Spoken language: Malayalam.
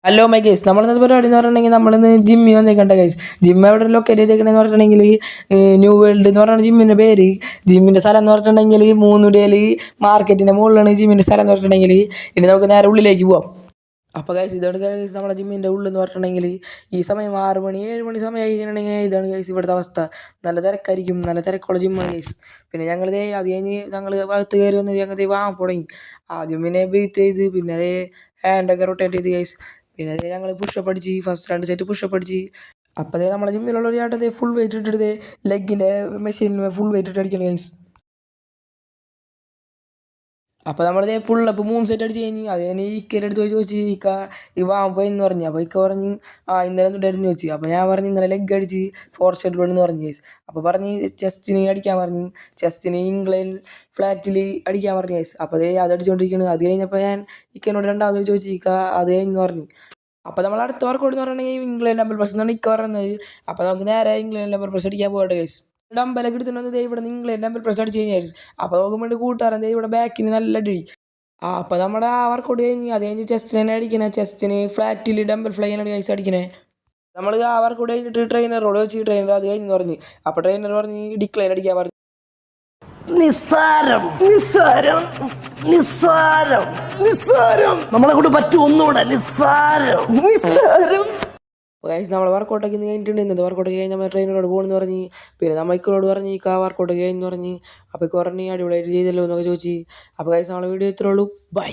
ഹലോ മൈ ഗൈസ് നമ്മളിന്നത്തെ പരിപാടി എന്ന് പറഞ്ഞിട്ടുണ്ടെങ്കിൽ നമ്മളിന്ന് ജിമ്മിൽ വന്നേക്കണ്ട ഗൈസ് ജിമ്മ് എവിടെ ലൊക്കേറ്റ് ചെയ്തേക്കണെന്ന് പറഞ്ഞിട്ടുണ്ടെങ്കിൽ ന്യൂ വേൾഡ് എന്ന് പറഞ്ഞ ജിമ്മിൻ്റെ പേര്. ജിമ്മിൻ്റെ സ്ഥലം എന്ന് പറഞ്ഞിട്ടുണ്ടെങ്കിൽ മൂന്നുടിയിൽ മാർക്കറ്റിൻ്റെ മുകളിലാണ് ജിമ്മിൻ്റെ സ്ഥലം എന്ന് പറഞ്ഞിട്ടുണ്ടെങ്കിൽ. ഇനി നമുക്ക് നേരെ ഉള്ളിലേക്ക് പോവാം. അപ്പോൾ ഗൈസ് ഇതാണ് ഗൈസ് നമ്മളെ ജിമ്മിൻ്റെ ഉള്ളിൽ എന്ന് പറഞ്ഞിട്ടുണ്ടെങ്കിൽ ഈ സമയം 6 മണി 7 മണി സമയം കഴിഞ്ഞിട്ടുണ്ടെങ്കിൽ ഇതാണ് ഗൈസ് ഇവിടുത്തെ അവസ്ഥ. നല്ല തിരക്കായിരിക്കും, നല്ല തിരക്കുള്ള ജിമ്മാണ് ഗൈസ്. പിന്നെ ഞങ്ങളിതേ അത് കഴിഞ്ഞ് ഞങ്ങൾ ഭാഗത്ത് കയറി വന്ന് ഞങ്ങൾ വാങ്ങാൻ തുടങ്ങി. ആദ്യം പിന്നെ ബ്രീത്ത് ചെയ്ത് പിന്നെ അതേ ഹാൻഡൊക്കെ റൊട്ടേറ്റ് ചെയ്ത് ഗൈസ്. പിന്നെ അതേ ഞങ്ങൾ പുഷപ്പ് അടിച്ച് ഫസ്റ്റ് 2 സെറ്റ് പുഷപ്പ് അടിച്ച്. അപ്പോൾ അതേ നമ്മളെ ജിമ്മിലുള്ള ഒരു ചേട്ടൻ ഫുൾ വെയിറ്റ് ഇട്ടിട്ട് ലെഗിൻ്റെ മെഷീനിൽ ഫുൾ വെയിറ്റ് ഇട്ട് അടിക്കണം ഗൈസ്. അപ്പോൾ നമ്മളിതേ പുള്ളപ്പ് 3 സെറ്റ് അടിച്ച് കഴിഞ്ഞ് അത് ഞാൻ ഇക്കയുടെ അടുത്ത് പോയി ചോദിച്ചു, ഈ വാങ്ങുമ്പോൾ എന്ന് പറഞ്ഞു. അപ്പോൾ ഇക്ക പറഞ്ഞ് ഇന്നലെ ഉണ്ടായിരുന്നു ചോദിച്ചു. അപ്പോൾ ഞാൻ പറഞ്ഞു ഇന്നലെ ലെഗ് അടിച്ച് 4 സെറ്റ് എന്ന് പറഞ്ഞു ഗൈസ്. അപ്പോൾ പറഞ്ഞ് ചെസ്റ്റിന് അടിക്കാൻ പറഞ്ഞു, ചെസ്റ്റിന് ഇംഗ്ലണ്ട് ഫ്ലാറ്റിൽ അടിക്കാൻ പറഞ്ഞു ഗൈസ്. അപ്പോൾ അതേ അത് അടിച്ചുകൊണ്ടിരിക്കുകയാണ്. അത് കഴിഞ്ഞപ്പോൾ ഞാൻ ഇക്കനോട് രണ്ടാമത് ചോദിച്ചു, ഇക്ക അത് കഴിഞ്ഞെന്ന് പറഞ്ഞു. അപ്പോൾ നമ്മൾ അടുത്ത വർക്കൗട്ട് എന്ന് പറഞ്ഞിട്ടുണ്ടെങ്കിൽ ഇംഗ്ലണ്ട് ഡംബൽ പ്രസ് എന്നാണ് ഇക്ക പറയുന്നത്. അപ്പോൾ നമുക്ക് നേരെ ഇംഗ്ലണ്ട് ഡംബൽ പ്രസ് അടിക്കാൻ പോകട്ടെ ഗൈസ്. ഡംബലൊക്കെ എടുത്തിട്ട് ഇവിടെ നിന്ന് ഇംഗ്ലണ്ട് ഡംബൽ പ്രസ് അടിച്ച് കഴിഞ്ഞാൽ അപ്പോൾ നോക്കുമ്പോൾ കൂട്ടുകാരൻ ഇവിടെ ബാക്കിന് നല്ല അടി. അപ്പോൾ നമ്മുടെ ആ വർക്കൗട്ട് കഴിഞ്ഞ് അത് കഴിഞ്ഞ് ചെസ്റ്റിന് തന്നെ അടിക്കണേ, ചെസ്റ്റിന് ഫ്ലാറ്റിൽ ഡംബൽ ഫ്ലൈ ആണ് ഗൈസ് അടിക്കണേ. നമ്മൾ ആ വർക്കൗട്ട് കഴിഞ്ഞിട്ട് ട്രെയിനറോട് വെച്ച് ട്രെയിനർ അത് കഴിഞ്ഞ് പറഞ്ഞു. അപ്പോൾ ട്രെയിനർ പറഞ്ഞ് ഡിക്ലൈൻ അടിക്കാൻ പറഞ്ഞു. നിസ്സാരം നിസ്സാരം നിസ്സാരം നിസ്സാരം നമ്മളെ കൊണ്ട് പറ്റും ഒന്നുകൂടെ നിസ്സാരം നിസ്സാരം. ഗൈസ് നമ്മൾ വർക്കൗട്ടൊക്കെ ഇന്ന് കഴിഞ്ഞിട്ടുണ്ട്. ഇന്നത്തെ വർക്കൗട്ട് കഴിഞ്ഞ് നമ്മൾ ട്രെയിനറോട് പോകണമെന്ന് പറഞ്ഞ്. പിന്നെ നമ്മൾ ഇക്കോട് പറഞ്ഞ് ഇക്ക വർക്കൗട്ട് കഴിഞ്ഞെന്ന് പറഞ്ഞ്. അപ്പോൾ ഇക്ക പറഞ്ഞ് അടിപൊളിയായിട്ട് ചെയ്തല്ലോ എന്നൊക്കെ ചോദിച്ചു. അപ്പോൾ ഗൈസ് നമ്മളെ വീഡിയോ ഇത്രേ ഉള്ളൂ. ബൈ.